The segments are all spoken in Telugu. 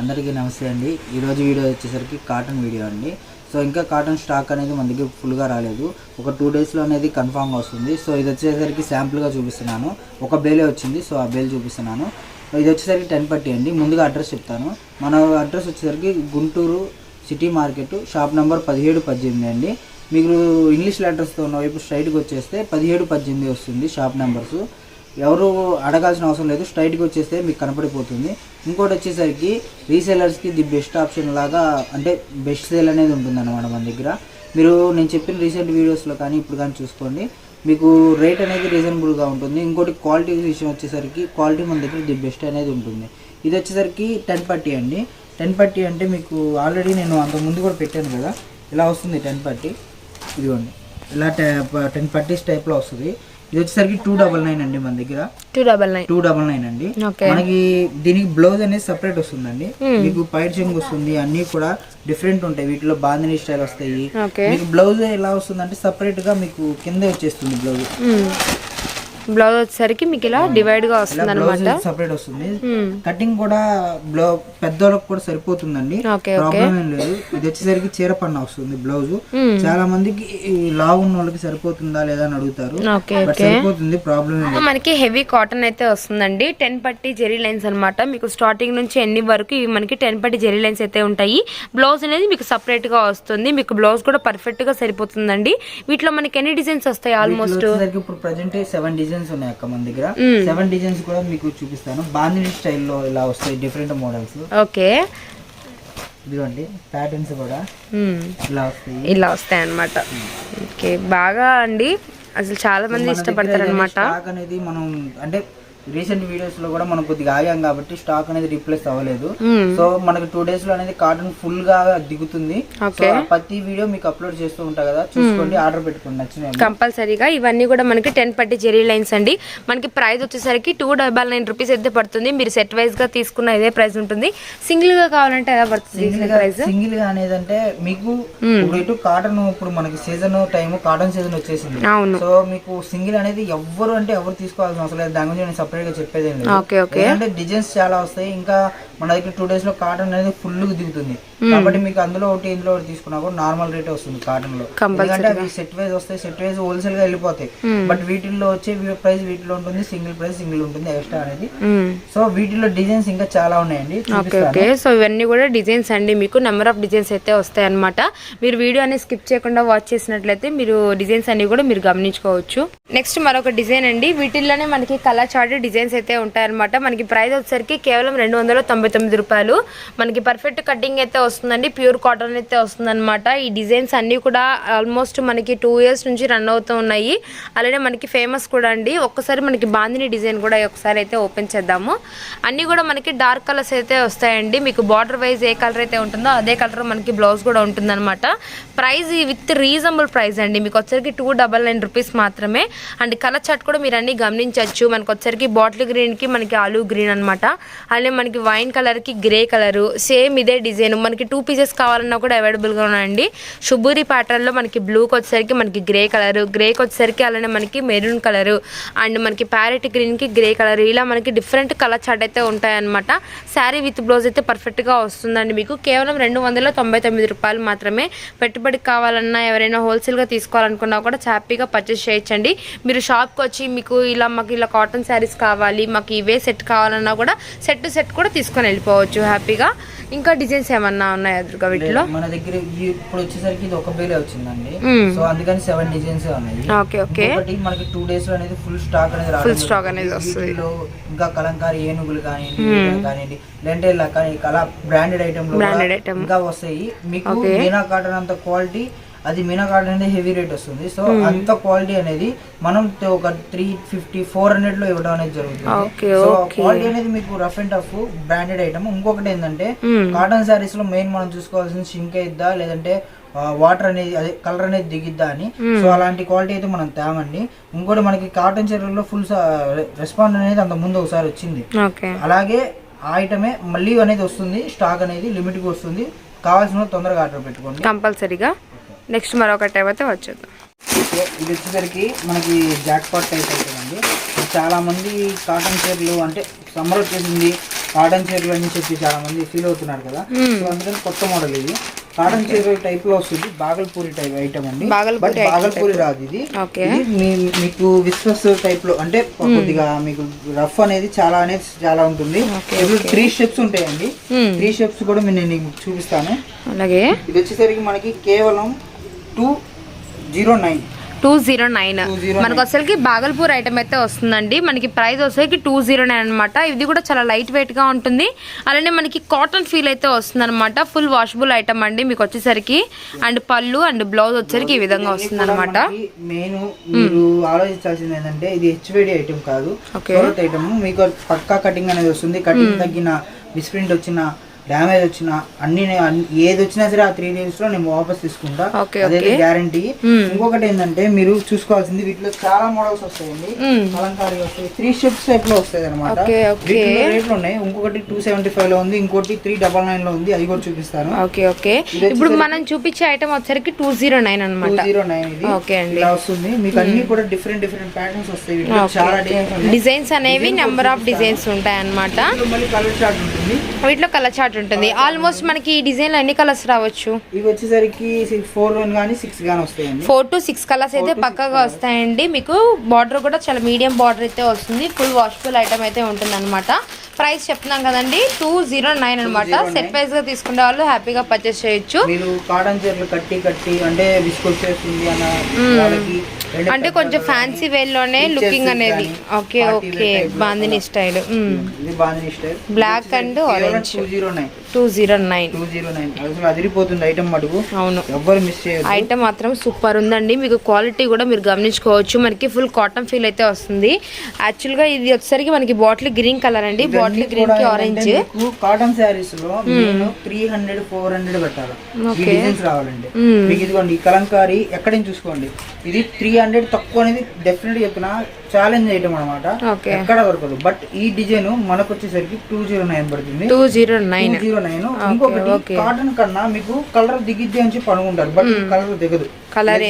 అందరికీ నమస్తే అండి. ఈరోజు వీడియో వచ్చేసరికి కాటన్ వీడియో అండి. సో ఇంకా కాటన్ స్టాక్ అనేది మన దగ్గర ఫుల్గా రాలేదు. ఒక 2 డేస్లో అనేది కన్ఫామ్గా వస్తుంది. సో ఇది వచ్చేసరికి శాంపుల్గా చూపిస్తున్నాను. ఒక బేలే వచ్చింది, సో ఆ బేల్ చూపిస్తున్నాను. ఇది వచ్చేసరికి 10 పట్టి అండి. ముందుగా అడ్రస్ చెప్తాను. మన అడ్రస్ వచ్చేసరికి Guntur city market, shop number 17-18 అండి. మీకు ఇంగ్లీష్ లెటర్స్తో ఉన్న వైపు స్ట్రైట్గా వచ్చేస్తే 17-18 వస్తుంది షాప్ నెంబర్స్. ఎవరు అడగాల్సిన అవసరం లేదు, స్ట్రైట్గా వచ్చేస్తే మీకు కనపడిపోతుంది. ఇంకోటి వచ్చేసరికి రీసేలర్స్కి ది బెస్ట్ ఆప్షన్ లాగా, అంటే బెస్ట్ సేల్ అనేది ఉంటుందన్నమాట మన దగ్గర. మీరు నేను చెప్పిన రీసెంట్ వీడియోస్లో కానీ ఇప్పుడు కానీ చూసుకోండి, మీకు రేట్ అనేది రీజనబుల్గా ఉంటుంది. ఇంకోటి క్వాలిటీ విషయం వచ్చేసరికి క్వాలిటీ మన దగ్గర ది బెస్ట్ అనేది ఉంటుంది. ఇది వచ్చేసరికి 10 పట్టి అండి. 10 పట్టి అంటే మీకు ఆల్రెడీ నేను అంతకుముందు కూడా పెట్టాను కదా, ఇలా వస్తుంది 10 పట్టి. ఇదిగోండి, ఇలా 10 పట్టీస్ టైప్లో వస్తుంది. ఇది వచ్చేసరికి 299 అండి మన దగ్గర. 299 అండి. మనకి దీనికి బ్లౌజ్ అనేది సెపరేట్ వస్తుందండి. మీకు పైట్ చెంగు వస్తుంది, అన్ని కూడా డిఫరెంట్ ఉంటాయి. వీటిలో బాందిని స్టైల్ వస్తాయి. మీకు బ్లౌజ్ ఎలా వస్తుందంటే సెపరేట్ గా మీకు కింద వచ్చేస్తుంది బ్లౌజ్. బ్లౌజ్ వచ్చేసరికి మీకు ఇలా డివైడ్ గా వస్తుంది అన్నమాట. సెపరేట్ వస్తుంది. కటింగ్ కూడా పెద్దోళ్ళకి కూడా సరిపోతుందండి, ప్రాబ్లం ఏం లేదు. ఇది వచ్చేసరికి చీర పన్న వస్తుంది బ్లౌజ్. చాలా మందికి లావు ఉన్న వాళ్ళకి సరిపోతుందా లేదా అని అడుగుతారు, సరిపోతుంది, ప్రాబ్లం ఏం లేదు. మనకి హెవీ కాటన్ అయితే వస్తుందండి. 10 పట్టి జెరీ లైన్స్ అన్నమాట. మీకు స్టార్టింగ్ నుంచి ఎన్ని వరకు ఇవి మనకి 10 పట్టి జెరీ లైన్స్ అయితే ఉంటాయి. బ్లౌజ్ అనేది మీకు సపరేట్ గా వస్తుంది. మీకు బ్లౌజ్ కూడా పర్ఫెక్ట్ గా సరిపోతుందండి. వీటిలో మనకి ఎన్ని డిజైన్స్ వస్తాయి? ఆల్మోస్ట్ ఇప్పుడు ప్రెజెంట్ 7 డిజైన్స్ ఉన్నాయి అక్క మన దగ్గర. 7 డిజైన్స్ కూడా మీకు చూపిస్తాను. బాందిని స్టైల్లో ఇలా వస్తాయి డిఫరెంట్ మోడల్స్. ఓకే, ఇదిగోండి ప్యాటర్న్స్ కూడా ఇలా వస్తాయి అన్నమాట. ఓకే, బాగా అండి, అసలు చాలా మంది ఇష్టపడతారు అనమాట. అనేది మనం అంటే రీసెంట్ వీడియోస్ లో కూడా మనం కొద్దిగా ఆగాం కాబట్టి స్టాక్ అనేది రీప్లేస్ అవ్వలేదు. సో మనకి 2 డేస్ లో అనేది కాటన్ ఫుల్ గా దిగుతుంది. ప్రతి వీడియో మీకు అప్లోడ్ చేస్తూ ఉంటా కదా, చూసుకోండి, ఆర్డర్ పెట్టుకోండి నచ్చిన కంపల్సరీగా. ఇవన్నీ కూడా మనకి 10 పట్టి జెరీ లైన్స్ అండి. మనకి ప్రైస్ వచ్చేసరికి 299 రూపీస్ అయితే పడుతుంది. మీరు సెట్ వైజ్ గా తీసుకున్న ఇదే ప్రైస్ ఉంటుంది. సింగిల్ గా కావాలంటే ఎలా పడుతుంది ప్రైస్? సింగిల్ గా అనేది అంటే మీకు ఇటు కాటన్, ఇప్పుడు మనకి సీజన్ టైం, కాటన్ సీజన్ వచ్చేసింది. సో మీకు సింగిల్ అనేది ఎవరు తీసుకోవాల్సిన అవసరం లేదు. దాని గురించి చెప్పేది ఏంటంటే డిజైన్స్ చాలా వస్తాయి. ఇంకా మన దగ్గర 2 డేస్ లో కాటన్ అనేది ఫుల్ గా దిగుతుంది. కాబట్టి మీకు అందులో ఒకటి ఇందులో ఒకటి తీసుకున్నా కూడా నార్మల్ రేట్ వస్తుంది కాటన్ లో. ఎందుకంటే అవి సెట్ వైజ్ వస్తాయి, సెట్ వైజ్ హోల్సేల్ గా వెళ్ళిపోతాయి. బట్ వీటిల్లో వచ్చే ప్రైస్ వీటిలో ఉంటుంది, సింగిల్ ప్రైస్ సింగిల్ ఉంటుంది ఎక్స్ట్రా అనేది. సో వీటిలో డిజైన్స్ ఇంకా చాలా ఉన్నాయండి. సో ఇవన్నీ కూడా డిజైన్స్ అండి. మీకు నెంబర్ ఆఫ్ డిజైన్స్ అయితే వస్తాయి అనమాట. మీరు వీడియో అనేది స్కిప్ చేయకుండా వాచ్ చేసినట్లయితే మీరు డిజైన్స్ అన్ని కూడా మీరు గమనించుకోవచ్చు. నెక్స్ట్ మరొక డిజైన్ అండి. వీటిల్లోనే మనకి కలర్ చార్ట్ డిజైన్స్ అయితే ఉంటాయి అనమాట. మనకి ప్రైస్ వచ్చేసరికి కేవలం 299 రూపాయలు. మనకి పర్ఫెక్ట్ కటింగ్ అయితే వస్తుందండి, ప్యూర్ కాటన్ అయితే వస్తుంది అనమాట. ఈ డిజైన్స్ అన్ని కూడా ఆల్మోస్ట్ మనకి 2 ఇయర్స్ నుంచి రన్ అవుతూ ఉన్నాయి. అలానే మనకి ఫేమస్ కూడా అండి. ఒక్కసారి మనకి బాందిని డిజైన్ కూడా ఒకసారి అయితే ఓపెన్ చేద్దాము. అన్ని కూడా మనకి డార్క్ కలర్స్ అయితే వస్తాయండి. మీకు బార్డర్ వైజ్ ఏ కలర్ అయితే ఉంటుందో అదే కలర్ మనకి బ్లౌజ్ కూడా ఉంటుంది అనమాట. ప్రైస్ విత్ రీజనబుల్ ప్రైస్ అండి. మీకు వచ్చరికి 299 రూపీస్ మాత్రమే. అండ్ కలర్ చార్ట్ కూడా మీరు అన్ని గమనించవచ్చు. మనకు వచ్చరికి బాటిల్ గ్రీన్ కి మనకి ఆలూ గ్రీన్ అనమాట. అలానే మనకి వైన్ కలర్ కి గ్రే కలర్, సేమ్ ఇదే డిజైన్. మనకి 2 పీసెస్ కావాలన్నా కూడా అవైలబుల్ గా ఉన్నాయండి. శుభూరి ప్యాటర్న్ లో మనకి బ్లూకి వచ్చేసరికి మనకి గ్రే కలర్, గ్రేకి వచ్చేసరికి అలానే మనకి మెరూన్ కలర్, అండ్ మనకి ప్యారెట్ గ్రీన్ కి గ్రే కలర్, ఇలా మనకి డిఫరెంట్ కలర్ చార్ట్ అయితే ఉంటాయన్నమాట. శారీ విత్ బ్లౌజ్ అయితే పర్ఫెక్ట్ గా వస్తుందండి. మీకు కేవలం 299 రూపాయలు మాత్రమే. పెట్టుబడికి కావాలన్నా, ఎవరైనా హోల్సేల్ గా తీసుకోవాలనుకున్నా కూడా హ్యాపీగా పర్చేస్ చేయొచ్చండి. మీరు షాప్ కి వచ్చి మీకు మాకు ఇలా కాటన్ శారీస్ కావాలి, మాకు ఇవే సెట్ కావాలన్నా కూడా సెట్ టు సెట్ కూడా తీసుకొని వెళ్ళిపోవచ్చు హ్యాపీగా. ఇంకా డిజైన్స్ ఏమన్నా ఉన్నాయా ఎదురుగా వీటిలో? మన దగ్గర ఇప్పుడు వచ్చేసరికి ఇది ఒక బేలే వచ్చిందండి. సో అందుకని 7 డిజైన్స్ ఉన్నాయి. ఓకే, మనకి 2 డేస్ లో అనేది ఫుల్ స్టాక్ అనేది వస్తుంది. ఇంకా కలంకారీ ఏనుగులు కానివ్వండి, లెంటెల్లా కానీ అలా బ్రాండెడ్ ఐటమ్ ఇంకా వస్తాయి. మీకు మీనా కాటన్ అంత క్వాలిటీ, అది మీనా కాటన్ అనేది హెవీ రేట్ వస్తుంది. సో అంత క్వాలిటీ అనేది మనం ఒక 350-400 లో ఇవ్వడం అనేది జరుగుతుంది. సో క్వాలిటీ అనేది మీకు rough and tough branded item. ఇంకొకటి ఏంటంటే కాటన్ శారీస్ లో మెయిన్ మనం చూసుకోవాల్సింది షింక్ అయిద్దా లేదంటే వాటర్ అనేది అదే కలర్ అనేది దిగిద్దా అని. సో అలాంటి క్వాలిటీ అయితే మనం తేమండి. ఇంకోటి మనకి కాటన్ చీరల్లో ఫుల్ రెస్పాండ్ అనేది అంత ముందు ఒకసారి వచ్చింది. అలాగే ఆ ఐటమే మళ్ళీ అనేది వస్తుంది. స్టాక్ అనేది లిమిట్ గా వస్తుంది. కావాల్సిన తొందరగా ఆర్డర్ పెట్టుకోండి కంపల్సరీగా. నెక్స్ట్ మరొక టైప్ అయితే వచ్చేద్దాం. ఇది వచ్చేసరికి మనకి జాక్ పాట్ టైప్ అవుతుందండి. చాలా మంది కాటన్ చీరలు అంటే సమ్మర్ వచ్చేసింది, కాటన్ చీరలు అని చెప్పి చాలా మంది ఫీల్ అవుతున్నారు కదా. సో అందుకని కొత్త మోడల్ ఇది. కాటన్ చీర టైప్ లో వస్తుంది, బాగల్పూరి టైప్ ఐటమ్ అండి. బట్ బాగల్పూరి రాదు ఇది. మీకు విస్వస్ టైప్ లో అంటే కొద్దిగా మీకు రఫ్ అనేది చాలా ఉంటుంది. ఇప్పుడు 3 స్టెప్స్ ఉంటాయండి. 3 స్టెప్స్ కూడా నేను మీకు చూపిస్తాను. అలాగే ఇది వచ్చేసరికి మనకి కేవలం 209 మనకు అసలుకి బాగల్పూర్ ఐటమ్ అయితే వస్తుందండి. మనకి ప్రైస్ వచ్చేసరికి 209 అనమాట. ఇది కూడా చాలా లైట్ వెయిట్ గా ఉంటుంది. అలానే మనకి కాటన్ ఫీల్ అయితే వస్తుంది అనమాట. ఫుల్ వాషబుల్ ఐటమ్ అండి మీకు వచ్చేసరికి. అండ్ పళ్ళు అండ్ బ్లౌజ్ వచ్చేసరికి ఈ విధంగా వస్తుంది అనమాట. మెయిన్ మీరు ఆలోచించాల్సింది ఏంటంటే ఇది హెచ్వేడి ఐటమ్ కాదు, ఐటమ్. మీకు పక్కా కటింగ్ అనేది వస్తుంది. కటింగ్ తగ్గిన, మిస్ప్రింట్ వచ్చిన, డ్యామేజ్ వచ్చినా ఏది వచ్చినా సరే ఆ 3 days లో నేను వాపస్ తీసుకుంటా, అదే గ్యారంటీ. ఇంకొకటి ఏంటంటే మీరు చూసుకోవాల్సింది, వీటిలో చాలా మోడల్స్ వస్తాయండి. కలంకారీ వస్తాయి, 3 స్టెప్స్ టైప్ లో వస్తాయి అనమాట. రేట్లు ఉన్నాయి. ఇంకొకటి 275 లో ఉంది, ఇంకోటి 399 లో ఉంది. అది కూడా చూపిస్తాను. ఇప్పుడు మనం చూపించే ఐటమ్ వచ్చరికి 209 అనమాట. 209 ఇది ఇలా వస్తుంది. మీకు అన్ని కూడా డిఫరెంట్ ప్యాటర్న్స్ వస్తాయి. చాలా డిజైన్స్ అనేవి నెంబర్ ఆఫ్ డిజైన్స్ ఉంటాయి అనమాట. కలర్ చార్ట్ ఉంటుంది. వీటిలో కలర్ చార్ట్ ఉంటుంది. ఆల్మోస్ట్ మనకి ఈ డిజైన్ ఎన్ని కలర్స్ రావచ్చు? ఇవి వచ్చేసరికి 4 గానీ 6 గానీ వస్తాయండి. 4 to 6 కలర్స్ అయితే పక్కగా వస్తాయండి. మీకు బార్డర్ కూడా చాలా మీడియం బార్డర్ అయితే వస్తుంది. ఫుల్ వాషబుల్ ఐటమ్ అయితే ఉంటుంది అనమాట. ప్రైస్ చెప్తున్నాం కదండి 209 అనమాట. సెట్ వైజ్ గా తీసుకునే వాళ్ళు హ్యాపీగా పర్చేస్ చేయొచ్చు. మీరు కాటన్ చీరలు కట్టి అంటే విసుకొచ్చేస్తుంది అన్న వాళ్ళకి అంటే కొంచెం ఫ్యాన్సీ వేర్ లోనే లుకింగ్ అనేది. Okay bandhani style, black and orange. 209 అదిరిపోతుంది ఐటమ్ మటుకు. అవును, ఎవ్వరు మిస్ చేయరు. ఐటమ్ మాత్రం సూపర్ ఉందండి. మీకు క్వాలిటీ కూడా మీరు గమనించుకోవచ్చు. మనకి ఫుల్ కాటన్ ఫీల్ అయితే వస్తుంది. యాక్చువల్ గా ఇది వచ్చేసరికి మనకి బాటిల్ గ్రీన్ కలర్ అండి. బాటిల్ గ్రీన్ కి ఆరెంజ్. కాటన్ శారీస్ లో 300-400 పెట్టాలి డిజైన్స్ రావాలండి. మీకు ఇదిగోండి కలంకారీ ఎక్కడి నుంచి చూసుకోండి. ఇది 300 తక్కువ అనేది డెఫినెట్ చెప్తున్నా ఛాలెంజ్ ఐటమ్ అనమాట. ఎక్కడ దొరకదు. బట్ ఈ డిజైన్ మనకు వచ్చేసరికి 209 పడుతుంది. 209. ఇంకొకటి కాటన్ కన్నా మీకు కలర్ దిగిద్ది అని చెప్పి అనుకుంటారు, బట్ కలర్ దిగదు. Colour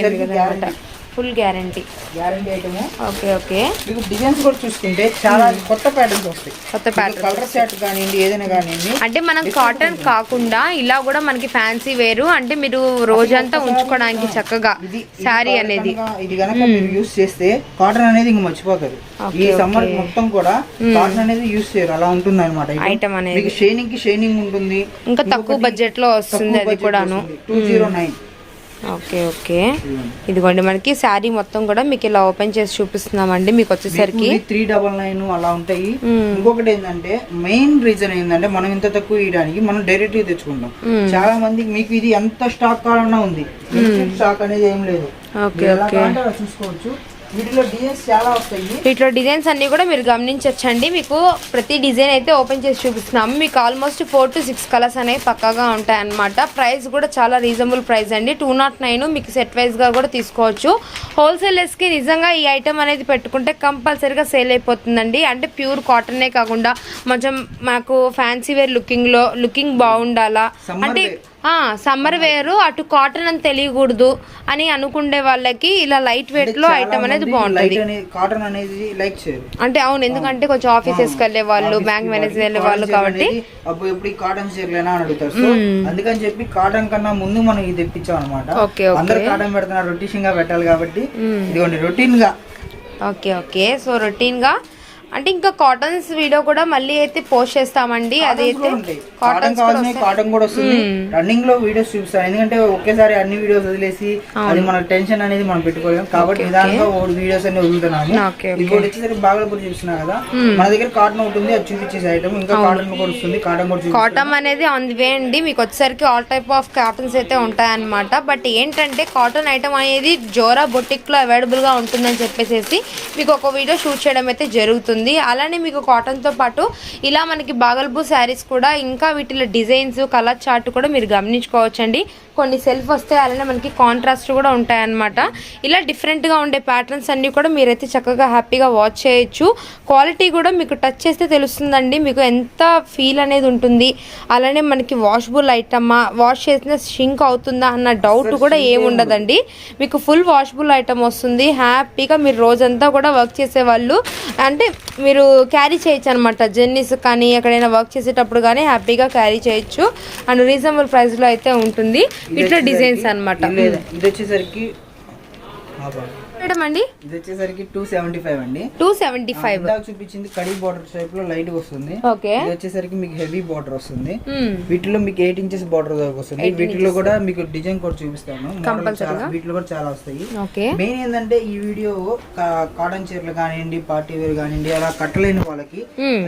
full guarantee item. Okay మీకు డిజైన్స్ కూడా చూసుకుంటే చాలా కొత్త ప్యాటర్న్స్ వస్తాయి. కలర్ సెట్ కానివ్వండి, ఏదైనా కానివ్వండి. అంటే మనం కాటన్ కాకుండా ఇలా కూడా మనకి ఫ్యాన్సీ వేరు, అంటే మీరు రోజంతా ఉంచుకోవడానికి చక్కగా శారీ అనేది. ఇది కనుక మీరు యూస్ చేస్తే కాటన్ అనేది ఇంక మర్చిపోతారు. ఈ సమ్మర్ మొత్తం కూడా కాటన్ అనేది యూస్ చేయరు, అలా ఉంటుంది అనమాట ఐటమ్ అనేది. షైనింగ్ ఉంటుంది. ఇంకా తక్కువ బడ్జెట్ లో వస్తుంది అది కూడాను. 209. ఓకే ఇదిగోండి మనకి శారీ మొత్తం కూడా మీకు ఇలా ఓపెన్ చేసి చూపిస్తున్నామండి. మీకు వచ్చేసరికి 399 అలా ఉంటాయి. ఇంకొకటి ఏంటంటే మెయిన్ రీజన్ ఏంటంటే మనం ఇంత తక్కువ ఇయడానికి మనం డైరెక్ట్ గా తెచ్చుకుంటాం. చాలా మందికి మీకు ఇది ఎంత స్టాక్ కావాలన్నా ఉంది, స్టాక్ అనేది ఏం లేదు. చూసుకోవచ్చు. వీటిలో డిజైన్స్ అన్ని కూడా మీరు గమనించవచ్చండి. మీకు ప్రతి డిజైన్ అయితే ఓపెన్ చేసి చూపిస్తున్నాము. మీకు ఆల్మోస్ట్ 4 to 6 కలర్స్ అనేవి పక్కాగా ఉంటాయి అన్నమాట. ప్రైస్ కూడా చాలా రీజనబుల్ ప్రైస్ అండి. 209. మీకు సెట్ వైజ్ గా కూడా తీసుకోవచ్చు. హోల్సేలర్స్ కి నిజంగా ఈ ఐటమ్ అనేది పెట్టుకుంటే కంపల్సరీగా సేల్ అయిపోతుందండి. అంటే ప్యూర్ కాటనే కాకుండా కొంచెం మాకు ఫ్యాన్సీ వేర్ లుకింగ్ బాగుండాలా, అంటే సమ్మర్ వేరు అటు కాటన్ అని తెలియకూడదు అని అనుకునే వాళ్ళకి ఇలా లైట్ వెయిట్ లో ఐటమ్ అనేది బాగుంటుంది. కాటన్ అనేది లైక్ చేయరు అంటే అవును, ఎందుకంటే కొంచెం ఆఫీసెస్ కి వెళ్ళే వాళ్ళు, బ్యాంక్ మేనేజర్ వెళ్ళే వాళ్ళు కాబట్టి ఎప్పుడు కాటన్ చీరలేనా అని అడుగుతారు. సో అందుకని చెప్పి కాటన్ కన్నా ముందు మనం ఇది తెప్పించాం అనమాట. అందరు కాటన్ పెడుతున్నారు, రొటీన్ గా పెట్టాలి కాబట్టి ఇదిగోండి రొటీన్ గా. ఓకే సో రొటీన్ గా అంటే ఇంకా కాటన్స్ వీడియో కూడా మళ్ళీ అయితే పోస్ట్ చేస్తామండి. అదైతే కాటన్ కూడా వస్తుంది. రన్నింగ్ లో వీడియోస్ చూపిస్తాను, ఎందుకంటే ఒకేసారి అన్ని వీడియోస్ వదిలేసి అది మన టెన్షన్ అనేది మనం పెట్టుకోలేము కాబట్టి నిదానంగా వీడియోస్ అన్ని వదులుతున్నాము. ఇప్పుడు వచ్చేసరికి బాగలపూర్ చూస్తున్నా కదా, మన దగ్గర కాటన్ ఉంటుంది, అది చూపించేసి ఐటమ్. ఇంకా కాటన్ కూడా వస్తుంది. కాటన్ అనేది ఆన్ ది వే అండి. మీకు వచ్చేసరికి ఆల్ టైప్ ఆఫ్ కాటన్స్ అయితే ఉంటాయన్నమాట. బట్ ఏంటంటే కాటన్ ఐటమ్ అనేది జోరా బొటిక్ లో అవైలబుల్ గా ఉంటుందని చెప్పేసి మీకు ఒక వీడియో షూట్ చేయడం అయితే జరుగుతుంది. అలానే మీకు కాటన్ తో పాటు ఇలా మనకి బాగల్పూర్ శారీస్ కూడా, ఇంకా వీటిలో డిజైన్స్, కలర్ చార్ట్ కూడా మీరు గమనించుకోవచ్చండి. కొన్ని సెల్ఫ్ వస్తాయి, అలానే మనకి కాంట్రాస్ట్ కూడా ఉంటాయి అన్నమాట. ఇలా డిఫరెంట్గా ఉండే ప్యాటర్న్స్ అన్నీ కూడా మీరైతే చక్కగా హ్యాపీగా వాచ్ చేయొచ్చు. క్వాలిటీ కూడా మీకు టచ్ చేస్తే తెలుస్తుందండి మీకు ఎంత ఫీల్ అనేది ఉంటుంది. అలానే మనకి వాషబుల్ ఐటమా, వాష్ చేసిన షింక్ అవుతుందా అన్న డౌట్ కూడా ఏముండదండి. మీకు ఫుల్ వాషబుల్ ఐటమ్ వస్తుంది. హ్యాపీగా మీరు రోజంతా కూడా వర్క్ చేసేవాళ్ళు అంటే మీరు క్యారీ చేయొచ్చు అనమాట. జర్నీస్ కానీ ఎక్కడైనా వర్క్ చేసేటప్పుడు కానీ హ్యాపీగా క్యారీ చేయొచ్చు అండ్ రీజనబుల్ ప్రైస్లో అయితే ఉంటుంది. ఇట్లా డిజైన్స్ అనమాట. ఇది వచ్చేసరికి అండి ఇది వచ్చేసరికి 275 అండి. 275 చూపించింది కడీ బార్డర్ టైప్ లో లైట్ వస్తుంది. ఓకే, ఇది వచ్చేసరికి మీకు హెవీ బార్డర్ వస్తుంది. వీటిలో మీకు 8 ఇంచెస్ బార్డర్ వస్తుంది. వీటిలో కూడా మీకు డిజైన్ కూడా చూపిస్తాను. వీటిలో కూడా చాలా వస్తాయి. మెయిన్ ఏంటంటే ఈ వీడియో కాటన్ చీరలు కానివ్వండి, పార్టీ వేర్ కానివ్వండి, అలా కట్టలేని వాళ్ళకి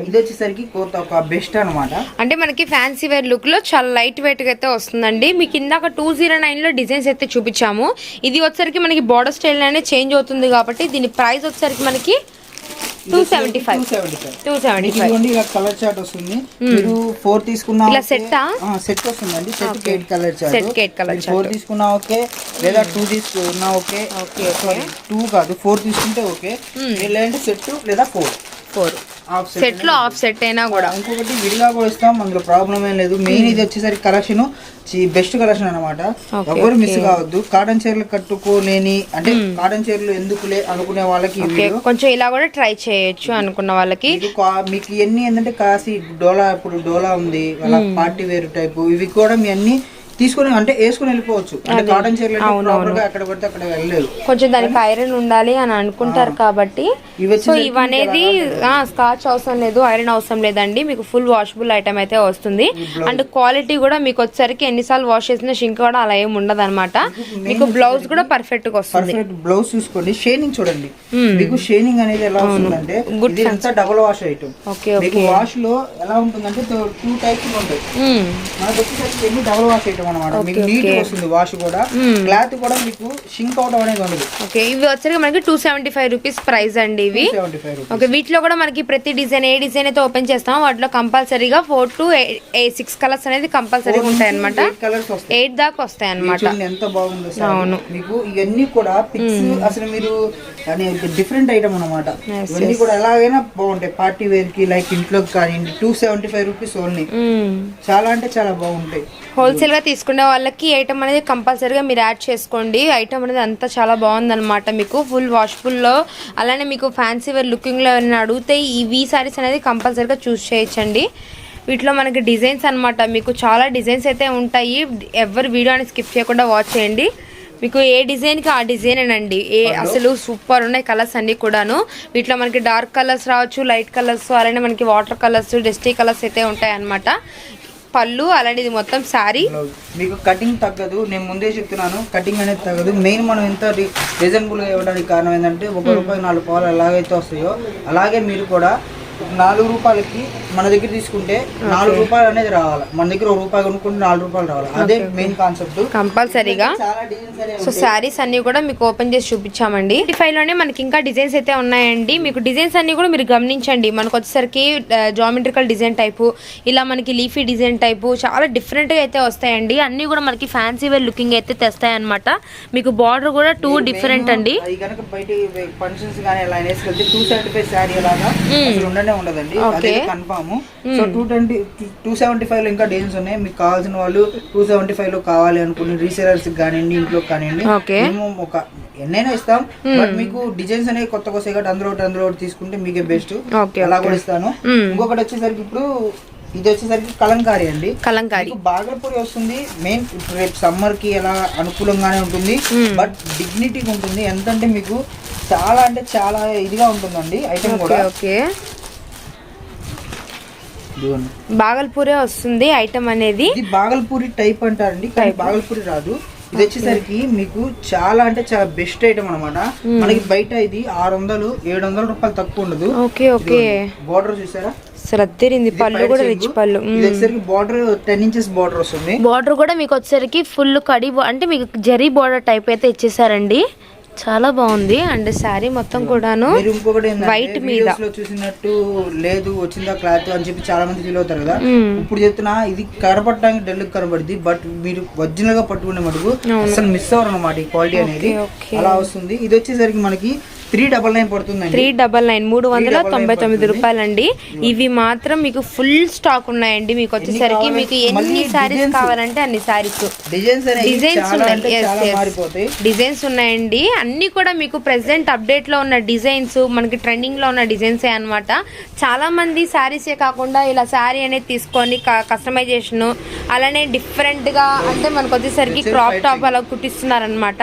ఇది వచ్చేసరికి ఒక బెస్ట్ అనమాట. అంటే మనకి ఫ్యాన్సీ వేర్ లుక్ లో చాలా లైట్ వెయిట్ గా అయితే వస్తుందండి. మీకు ఇందాక 209 లో డిజైన్స్ అయితే చూపించాము. ఇది వచ్చేసరికి మనకి బార్డర్ స్టైల్ అనేది చేంజ్ అవుతుంది కాబట్టి దీని ప్రైస్ వచ్చేసరికి మనకి 275. ఇలా కలర్ చార్ట్ వస్తుంది. మీరు 4 తీసుకున్నా సెట్ వస్తుందండి. Set 8 colour chart. 4 తీసుకున్నా ఓకే, లేదా 2 తీసుకున్నా ఓకే. 2 కాదు 4 తీసుకుంటే ఓకే. లేదంటే సెట్ లేదా 4 సెట్ లో ఆఫ్ సెట్ అయినా కూడా. ఇంకొకటి విడిగా కూడా ఇస్తాం, అందులో ప్రాబ్లం ఏం లేదు. మెయిన్ ఇది వచ్చేసరికి కలెక్షన్ బెస్ట్ కలెక్షన్ అనమాట. ఎవరు మిస్ కావద్దు. కాటన్ చీరలు కట్టుకోలేని అంటే కాటన్ చీరలు ఎందుకులే అనుకునే వాళ్ళకి కొంచెం ఇలా కూడా ట్రై చేయొచ్చు అనుకున్న వాళ్ళకి మీకు ఇవన్నీ ఏంటంటే కాసి డోలా, ఇప్పుడు డోలా ఉంది అలా పార్టీ వేర్ టైప్, ఇవి కూడా మీ అన్ని తీసుకుని అంటే వేసుకుని వెళ్ళిపోవచ్చు. అంటే కాటన్ చీరలు అక్కడ పడితే అక్కడ వెళ్ళలేదు. కొంచెం దానికి ఐరన్ ఉండాలి అని అనుకుంటారు కాబట్టి సో ఇవనేది స్కాచ్ అవసరం లేదు, ఐరన్ అవసరం లేదండి. మీకు ఫుల్ వాషబుల్ ఐటమ్ అయితే వస్తుంది. అండ్ క్వాలిటీ కూడా మీకు వచ్చేసరికి ఎన్నిసార్లు వాష్ చేసిన షింక్ కూడా అలా ఏమి ఉండదు అనమాట. మీకు బ్లౌజ్ కూడా పర్ఫెక్ట్ గా వస్తుంది. బ్లౌజ్ చూసుకోండి, షైనింగ్ చూడండి. మీకు షైనింగ్ అనేది ఎలా వస్తుందంటే ఇదంతా డబుల్ వాష్ ఐటమ్. మీకు వాష్ లో ఎలా ఉంటుందంటే 2 టైప్స్ ఉంటాయి. మనకు వచ్చేసరికి ఎన్ని డబుల్ వాష్ ఐటమ్ అనమాట. మీకు నీట్ వస్తుంది వాష్ కూడా. క్లాత్ కూడా మీకు షింక్ అవడం అనేది ఉండదు. ఓకే, ఇవి వచ్చేసరికి మనకి 275 రూపీస్ ప్రైస్ అండి ఇవి. ఓకే, వీటిలో కూడా మనకి ప్రతి డిజైన్ ఏ డిజైన్ అయితే ఓపెన్ చేస్తామో వాటిలో కంపల్సరీగా 4 to 6 కలర్స్ అనేది కంపల్సరీగా ఉంటాయి అనమాట. 8 దాకా వస్తాయి అనమాట. ఎంత బాగుంది. అవును, మీకు ఇవన్నీ కూడా పిక్స్ అసలు మీరు డిఫరెంట్ ఐటమ్ అనమాట. ఇవన్నీ కూడా ఎలాగైనా బాగుంటాయి. పార్టీ వేర్ కి లైక్ ఇంట్లోకి కానీ 275 రూపీస్ ఓన్లీ. చాలా అంటే చాలా బాగుంటాయి. హోల్సేల్ గా తీసుకునే వాళ్ళకి ఐటమ్ అనేది కంపల్సరీగా మీరు యాడ్ చేసుకోండి. ఐటమ్ అనేది అంతా చాలా బాగుందన్నమాట. మీకు ఫుల్ వాష్ఫుల్ లో అలానే మీకు ఫ్యాన్సీ వేర్ లుకింగ్ లో ఏమైనా అడిగితే ఈ సారీస్ అనేది కంపల్సరీగా చూస్ చేయొచ్చండి. వీటిలో మనకి డిజైన్స్ అనమాట. మీకు చాలా డిజైన్స్ అయితే ఉంటాయి. ఎవరు వీడియోని స్కిప్ చేయకుండా వాచ్ చేయండి. మీకు ఏ డిజైన్కి ఆ డిజైనేనండి. అసలు సూపర్ ఉన్నాయి కలర్స్ అన్నీ కూడాను. వీటిలో మనకి డార్క్ కలర్స్ రావచ్చు, లైట్ కలర్స్, అలానే మనకి వాటర్ కలర్స్, డస్టీ కలర్స్ అయితే ఉంటాయి అన్నమాట. పళ్ళు అలాంటిది మొత్తం సారీ. మీకు కటింగ్ తగ్గదు, నేను ముందే చెప్తున్నాను. కటింగ్ అనేది తగ్గదు. మెయిన్ మనం ఎంత రీజనబుల్ గా ఇవ్వడానికి కారణం ఏంటంటే 1 రూపాయి 4 పాలు ఎలాగైతే వస్తాయో అలాగే మీరు కూడా 4 రూపాయలకి మన దగ్గర తీసుకుంటే 4 రూపాయలు అనేది రావాలి. మన దగ్గర 1 రూపాయి కొనుక్కుంటే 4 రూపాయలు రావాలి. అదే మెయిన్ కాన్సెప్ట్ కంపల్సరీగా. సో శారీస్ అన్ని కూడా మీకు ఓపెన్ చేసి చూపించామండి. 55 లోనే మనకి ఇంకా డిజైన్స్ అయితే ఉన్నాయండి. మీకు డిజైన్స్ అన్ని కూడా మీరు గమనించండి. మనకు వచ్చేసరికి జామెట్రికల్ డిజైన్ టైపు, ఇలా మనకి లీఫీ డిజైన్ టైపు చాలా డిఫరెంట్ గా అయితే వస్తాయండి. అన్ని కూడా మనకి ఫ్యాన్సీ వేర్ లుకింగ్ అయితే తెస్తాయి అనమాట. మీకు బార్డర్ కూడా 2 డిఫరెంట్ అండి. ఉండదండి, అదే కన్ఫర్మ్. సో 275 లో ఇంకా డిజైన్స్ ఉన్నాయి. మీకు కావాల్సిన వాళ్ళు 275 లో కావాలి అనుకుని రీసేలర్స్ కానివ్వండి, ఇంట్లో కానివ్వండి, మేము ఒక ఎన్నైనా ఇస్తాం. బట్ మీకు డిజైన్స్ అనేవి కొత్తగా వస్తాయి కాబట్టి అందులో ఒకటి తీసుకుంటే మీకే బెస్ట్. అలా కూడా ఇస్తాను. ఇంకొకటి వచ్చేసరికి ఇప్పుడు ఇది వచ్చేసరికి కలంకారీ అండి. కలంకారీ బాగల్పూరి వస్తుంది. మెయిన్ ఇప్పుడు రేపు సమ్మర్ కి ఎలా అనుకూలంగానే ఉంటుంది, బట్ డిగ్నిటీగా ఉంటుంది. ఎంతంటే మీకు చాలా అంటే చాలా ఇదిగా ఉంటుందండి ఐటమ్ కూడా. ఓకే, బాగల్పూరే వస్తుంది ఐటమ్ అనేది. ఇది బాగల్పూరి టైప్ అంటారండి, కానీ బాగల్పూరి రాదు. ఇది వచ్చేసరికి మీకు చాలా అంటే చాలా బెస్ట్ ఐటమ్ అనమాట. మనకి బయట ఇది 600-700 రూపాయలు తక్కువ ఉండదు. ఓకే ఓకే, బోర్డర్ చూసారా సరద్దరింది. పళ్ళు కూడా రిచ్ పళ్ళు. బార్డర్ 10 ఇంచెస్ బార్డర్ వస్తుంది. బార్డర్ కూడా మీకు వచ్చేసరికి ఫుల్ కడి అంటే మీకు జరీ బార్డర్ టైప్ అయితే ఇచ్చేసారండి. చాలా బాగుంది. అండ్ శారీ మొత్తం కూడాను మీరు ఇంకొకటి వైట్ మీద వీడియోస్ లో చూసినట్టు లేదు వచ్చిందా క్లాత్ అని చెప్పి చాలా మంది ఫీల్ అవుతారు కదా. ఇప్పుడు చెప్తున్నా ఇది కనపడటానికి డల్ కనబడింది, బట్ మీరు ఒరిజినల్ గా పట్టుకునే మటుకు అసలు మిస్ అవ్వరు అనమాట. ఈ క్వాలిటీ అనేది అలా వస్తుంది. ఇది వచ్చేసరికి మనకి 399 పడుతుందండి. 399 399 రూపాయలండి. ఇవి మాత్రం మీకు ఫుల్ స్టాక్ ఉన్నాయండి. మీకు వచ్చేసరికి మీకు ఎన్ని సారీస్ కావాలంటే అన్ని సారీస్ డిజైన్స్ ఉన్నాయండి. అన్ని కూడా మీకు ప్రెసెంట్ అప్డేట్ లో ఉన్న డిజైన్స్, మనకి ట్రెండింగ్ లో ఉన్న డిజైన్స్ అన్నమాట. చాలా మంది సారీసే కాకుండా ఇలా శారీ అనేది తీసుకొని కస్టమైజేషన్ అలానే డిఫరెంట్ గా అంటే మనకు వచ్చేసరికి క్రాప్ టాప్ అలా కుట్టిస్తున్నారు అనమాట.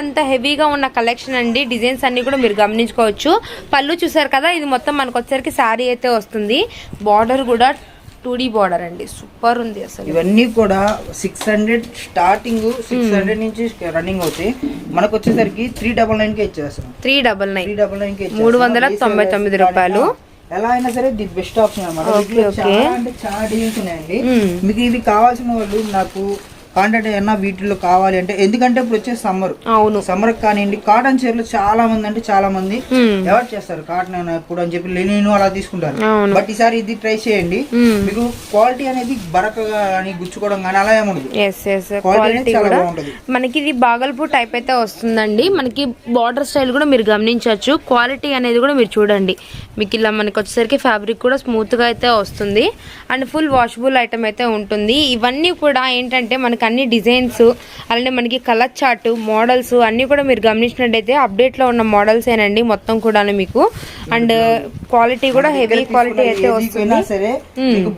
అంత హెవీగా ఉన్న కలెక్షన్ అండి. డిజైన్స్ అన్ని కూడా మీరు గమనించుకోవచ్చు. పళ్ళు చూసారు కదా, ఇది మొత్తం మనకు వచ్చేసరికి శారీ అయితే వస్తుంది. బార్డర్ కూడా 2D బార్డర్ అండి, సూపర్ ఉంది అసలు. ఇవన్నీ కూడా 600 స్టార్టింగ్, 600 నుంచి రన్నింగ్ అవుతాయి. మనకు వచ్చేసరికి 399 కి ఇచ్చేస్తాం. 399 రూపాయలు. ఎలా అయినా సరే ది బెస్ట్ ఆప్షన్ అన్నమాట. చాలా అంటే చాలా డిజైన్స్ ఉన్నాయండి. మీకు ఇవి కావాల్సిన వాళ్ళు నాకు కాంటాక్ట్ ఏమన్నా వీటిలో కావాలి అంటే, ఎందుకంటే ఇప్పుడు వచ్చే సమ్మర్ కానివ్వండి, కాటన్ చీరలు చాలా మంది అంటే చాలా మంది అవాయిడ్ చేస్తారు. కాటన్ ఎప్పుడు అని చెప్పి నేను అలా తీసుకుంటారు. బట్ ఈసారి ఇది ట్రై చేయండి. మీకు క్వాలిటీ అనేది బరకగా కానీ గుచ్చుకోవడం కానీ అలా ఏముండదు. క్వాలిటీ చాలా బాగుంటుంది. మనకి ఇది బాగల్పూర్ టైప్ అయితే వస్తుందండి. మనకి బార్డర్ స్టైల్ కూడా మీరు గమనించవచ్చు. క్వాలిటీ అనేది కూడా మీరు చూడండి. మీకు ఇలా మనకి వచ్చేసరికి ఫ్యాబ్రిక్ కూడా స్మూత్ గా అయితే వస్తుంది. అండ్ ఫుల్ వాషబుల్ ఐటమ్ అయితే ఉంటుంది. ఇవన్నీ కూడా ఏంటంటే మనకి అన్ని డిజైన్స్ అలానే మనకి కలర్ చార్ట్ మోడల్స్ అన్ని కూడా మీరు గమనించినట్టయితే అప్డేట్ లో ఉన్న మోడల్స్ ఏనండి మొత్తం కూడా మీకు. అండ్ క్వాలిటీ కూడా హెవీ క్వాలిటీ అయితే వస్తుంది.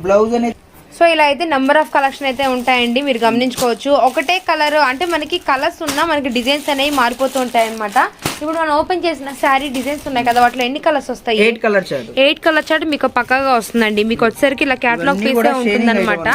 బ్లౌజ్ అనేది సో ఇలా అయితే నెంబర్ ఆఫ్ కలెక్షన్ అయితే ఉంటాయండి, మీరు గమనించుకోవచ్చు. ఒకటే కలర్ అంటే మనకి కలర్స్ ఉన్నా మనకి డిజైన్స్ అనేవి మారిపోతూ ఉంటాయి అనమాట. ఇప్పుడు మనం ఓపెన్ చేసిన శారీ డిజైన్స్ ఉన్నాయి కదా, వాటిలో ఎన్ని కలర్స్ వస్తాయి? 8 కలర్ చార్ట్ మీకు పక్కాగా వస్తుందండి. మీకు వచ్చేసరికి ఇలా క్యాటలాగ్ పీస్ ఉంటుంది అనమాట.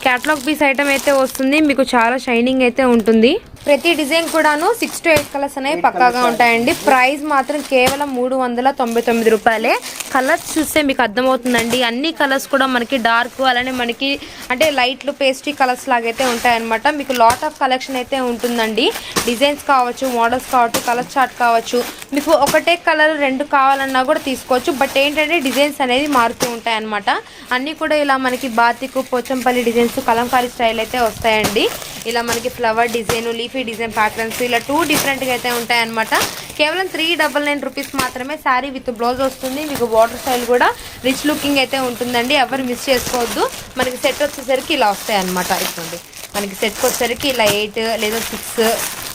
క్యాటలాగ్ పీస్ ఐటమ్ అయితే వస్తుంది. మీకు చాలా షైనింగ్ అయితే ఉంటుంది. ప్రతి డిజైన్ కూడాను 6 to 8 కలర్స్ అనేవి పక్కాగా ఉంటాయండి. ప్రైస్ మాత్రం కేవలం 399 రూపాయలే. కలర్స్ చూస్తే మీకు అర్థమవుతుందండి. అన్ని కలర్స్ కూడా మనకి డార్క్ అలానే మనకి అంటే లైట్లు పేస్ట్రీ కలర్స్ లాగైతే ఉంటాయన్నమాట. మీకు లాట్ ఆఫ్ కలెక్షన్ అయితే ఉంటుందండి. డిజైన్స్ కావచ్చు, మోడల్స్ కావచ్చు, కలర్ చార్ట్ కావచ్చు. మీకు ఒకటే కలర్ 2 కావాలన్నా కూడా తీసుకోవచ్చు. బట్ ఏంటంటే డిజైన్స్ అనేది మారుతూ ఉంటాయి అన్నమాట. అన్నీ కూడా ఇలా మనకి బాతికు, పోచంపల్లి డిజైన్స్, కలంకారీ స్టైల్ అయితే వస్తాయండి. ఇలా మనకి flower design, leafy design patterns ఇలా 2 డిఫరెంట్గా అయితే ఉంటాయన్నమాట. కేవలం 399 రూపీస్ మాత్రమే. శారీ విత్ బ్లౌజ్ వస్తుంది. మీకు బార్డర్ స్టైల్ కూడా రిచ్ లుకింగ్ అయితే ఉంటుందండి. ఎవరు మిస్ చేసుకోవద్దు. మనకి సెట్ వచ్చేసరికి ఇలా వస్తాయి అన్నమాట. ఇప్పుడు మనకి సెట్కి వచ్చేసరికి ఇలా 8 లేదా 6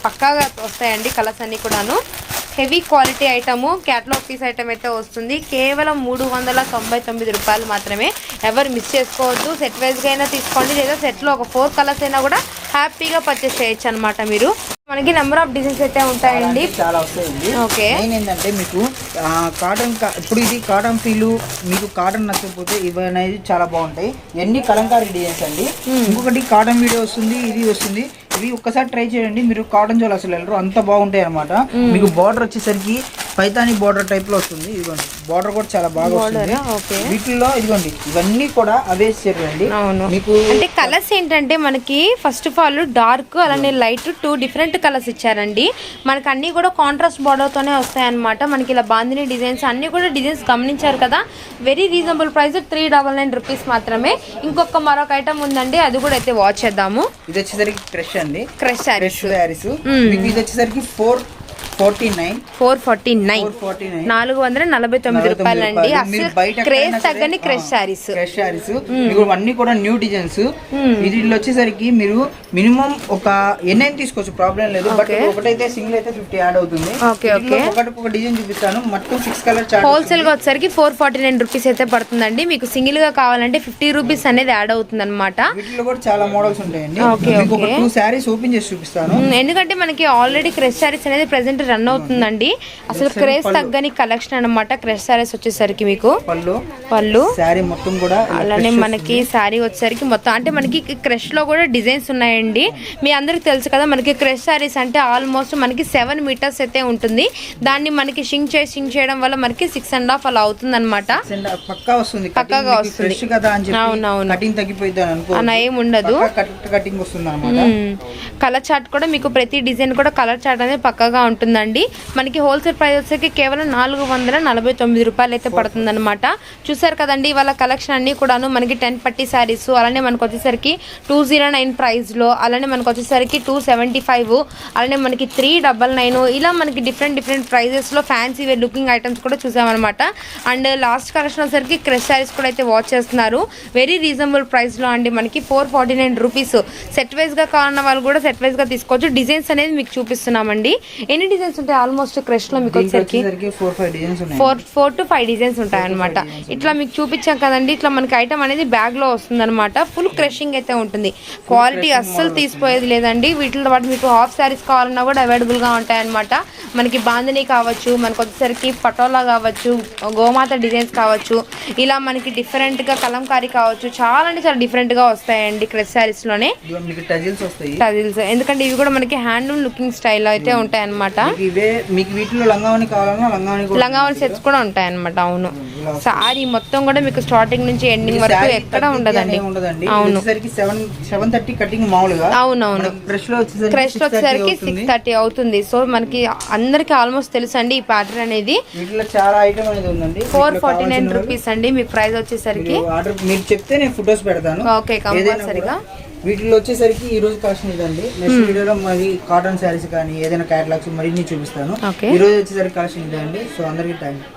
పక్కాగా వస్తాయండి. కలర్స్ అన్నీ కూడాను heavy quality item. Catalogue piece item అయితే వస్తుంది. కేవలం 399 రూపాయలు మాత్రమే. ఎవరు మిస్ చేసుకోవద్దు. సెట్ వైజ్గా అయినా తీసుకోండి, లేదా సెట్లో ఒక 4 కలర్స్ అయినా కూడా హ్యాపీగా పర్చేస్ చేయొచ్చు అనమాట. మీరు మనకి నెంబర్ ఆఫ్ డిజైన్స్ అయితే ఉంటాయండి, చాలా వస్తాయండి. ఓకే, ఏంటంటే మీకు కాటన్ ఇప్పుడు ఇది కాటన్ ఫీల్, మీకు కాటన్ నచ్చకపోతే ఇవి అనేది చాలా బాగుంటాయి. ఎన్ని కలంకారీ డిజైన్స్ అండి. ఇంకొకటి కాటన్ వీడియో వస్తుంది, ఇది వస్తుంది. ఇవి ఒక్కసారి ట్రై చేయండి. మీరు కాటన్ జోలు అసలు వెళ్ళరు, అంత బాగుంటాయి అనమాట. మీకు బార్డర్ వచ్చేసరికి పైతాని బార్డర్ టైప్ లో వస్తుంది. ఇదిగోండి బార్డర్ కూడా చాలా బాగా వస్తుంది. వీటిల్లో ఇదిగోండి ఇవన్నీ కూడా అవే చేయండి. మీకు అంటే కలర్స్ ఏంటంటే మనకి ఫస్ట్ ఆఫ్ ఆల్ డార్క్ అలానే లైట్ 2 డిఫరెంట్ కలర్స్ ఇచ్చారండి. మనకి అన్ని కూడా కాంట్రాస్ట్ బార్డర్ తోనే వస్తాయి అనమాట. మనకి ఇలా బాందిని డిజైన్స్ అన్ని కూడా డిజైన్స్ గమనించారు కదా. వెరీ రీజనబుల్ ప్రైస్ 399 రూపీస్ మాత్రమే. ఇంకొక మరొక ఐటమ్ ఉందండి, అది కూడా అయితే వాచ్ చేద్దాము. ఇది వచ్చేసరికి క్రష్ అండి, క్రష్ శారీస్. మీకు ఇది వచ్చేసరికి 449 449 రూపాయలండి. అసలు క్రేజ్ తగ్గని క్రష్ శారీస్. అన్ని కూడా న్యూ డిజైన్స్. వీటిలో వచ్చేసరికి మీరు మినిమం ఒక ఎన్నైనా తీసుకోవచ్చు, ప్రాబ్లం లేదు. బట్ ఒకటైతే సింగిల్ అయితే 50 యాడ్ అవుతుంది. ఒక డిజైన్ చూపిస్తాను. మొత్తం 6 కలర్ చార్ట్. హోల్సేల్ గా వచ్చేసరికి 449 రూపీస్ అయితే పడుతుందండి. మీకు సింగిల్ గా కావాలంటే 50 రూపీస్ అనేది యాడ్ అవుతుంది అనమాట. వీటిలో కూడా చాలా మోడల్స్ ఉంటాయండి. 2 శారీస్ ఓపెన్ చేసి చూపిస్తాను. ఎందుకంటే మనకి ఆల్రెడీ క్రష్ శారీస్ అనేది ప్రెసెంట్ రన్ అవుతుందండి. అసలు క్రేజ్ తగ్గని కలెక్షన్ అనమాట. క్రష్ సారీస్ వచ్చేసరికి మీకు పళ్ళు శారీ మొత్తం కూడా అలానే మనకి శారీ వచ్చేసరికి మొత్తం అంటే మనకి క్రష్ లో కూడా డిజైన్స్ ఉన్నాయండి. మీ అందరికి తెలుసు కదా, మనకి క్రష్ సారీస్ అంటే ఆల్మోస్ట్ మనకి 7 మీటర్స్ అయితే ఉంటుంది. దాన్ని మనకి షింక్ చేయడం వల్ల మనకి 6.5 అలా అవుతుంది అనమాట. పక్కాగా వస్తుంది. అవునవును, అలా ఏం ఉండదు. కలర్ చార్ట్ కూడా మీకు ప్రతి డిజైన్ కూడా కలర్ చార్ట్ అనేది పక్కాగా ఉంటుందండి. మనకి హోల్సేల్ ప్రైస్ వచ్చేసరికి కేవలం 499 రూపాయలు అయితే పడుతుంది అనమాట. చూసారు కదండి వాళ్ళ కలెక్షన్ అన్ని కూడాను. మనకి 10 పట్టి శారీస్, అలానే మనకు వచ్చేసరికి 209 ప్రైస్ లో, అలానే మనకు వచ్చేసరికి 275, అలానే మనకి 399, ఇలా మనకి డిఫరెంట్ ప్రైజెస్ లో ఫ్యాన్సీ వేర్ లుకింగ్ ఐటమ్స్ కూడా చూసామన్నమాట. అండ్ లాస్ట్ కలెక్షన్ వచ్చేసరికి క్రష్ శారీస్ కూడా అయితే వాచ్ చేస్తున్నారు. వెరీ రీజనబుల్ ప్రైస్ లో అండి. మనకి 449 రూపీస్. సెట్ వైజ్ గా కావాలన్న వాళ్ళు కూడా సెట్ వైజ్ గా తీసుకోవచ్చు. డిజైన్స్ అనేది మీకు చూపిస్తున్నామండి. ఎన్ని డిజైన్స్ ఉంటాయి ఆల్మోస్ట్ క్రష్ లో మీకు వచ్చేసరికి 4 to 5 డిజైన్స్ ఉంటాయి అనమాట. ఇట్లా మీకు చూపించాం కదండి. ఇట్లా మనకి ఐటమ్ అనేది బ్యాగ్ లో వస్తుంది అనమాట. ఫుల్ క్రషింగ్ అయితే ఉంటుంది. క్వాలిటీ అస్సలు తీసిపోయేది లేదండి. వీటిలో పాటు మీకు హాఫ్ శారీస్ కావాలన్నా కూడా అవైలబుల్ గా ఉంటాయి అనమాట. మనకి బాందిని కావచ్చు, మనకు వచ్చేసరికి పటోలా కావచ్చు, గోమాత డిజైన్స్ కావచ్చు, ఇలా మనకి డిఫరెంట్ గా కలంకారీ కావచ్చు, చాలా అంటే చాలా డిఫరెంట్ గా వస్తాయండి క్రష్ శారీస్ లోనే టజిల్స్. ఎందుకంటే ఇవి కూడా మనకి హ్యాండ్లూమ్ లుకింగ్ స్టైల్ అయితే ఉంటాయి అనమాట. లంగావని సెట్స్ కూడా ఉంటాయి అనమాట. అవును, సారీ మొత్తం కూడా మీకు స్టార్టింగ్ నుంచి ఎండింగ్ వరకు ఎక్కడ ఉండదండి. అవును, 730 కటింగ్ మామూలుగా. అవునవును, క్రష్ లో వచ్చేసరికి 630 అవుతుంది. సో మనకి అందరికి ఆల్మోస్ట్ తెలుసు అండి ఈ ప్యాటర్న్ అనేది. చాలా ఐటమ్ అనేది ఉందండి. 449 రూపీస్ అండి మీకు ప్రైస్ వచ్చేసరికి. మీరు చెప్తే నేను ఫొటోస్ పెడతాను. ఓకే, కంపల్సరీగా. వీటిలో వచ్చేసరికి ఈ రోజు కలెక్షన్ ఇదండి. నెక్స్ట్ వీడియోలో మరి కాటన్ శారీస్ కానీ ఏదైనా క్యాటలాగ్స్ మరిన్ని చూపిస్తాను. ఈ రోజు వచ్చేసరికి కలెక్షన్ ఇదండి. సో అందరికీ థ్యాంక్ యూ.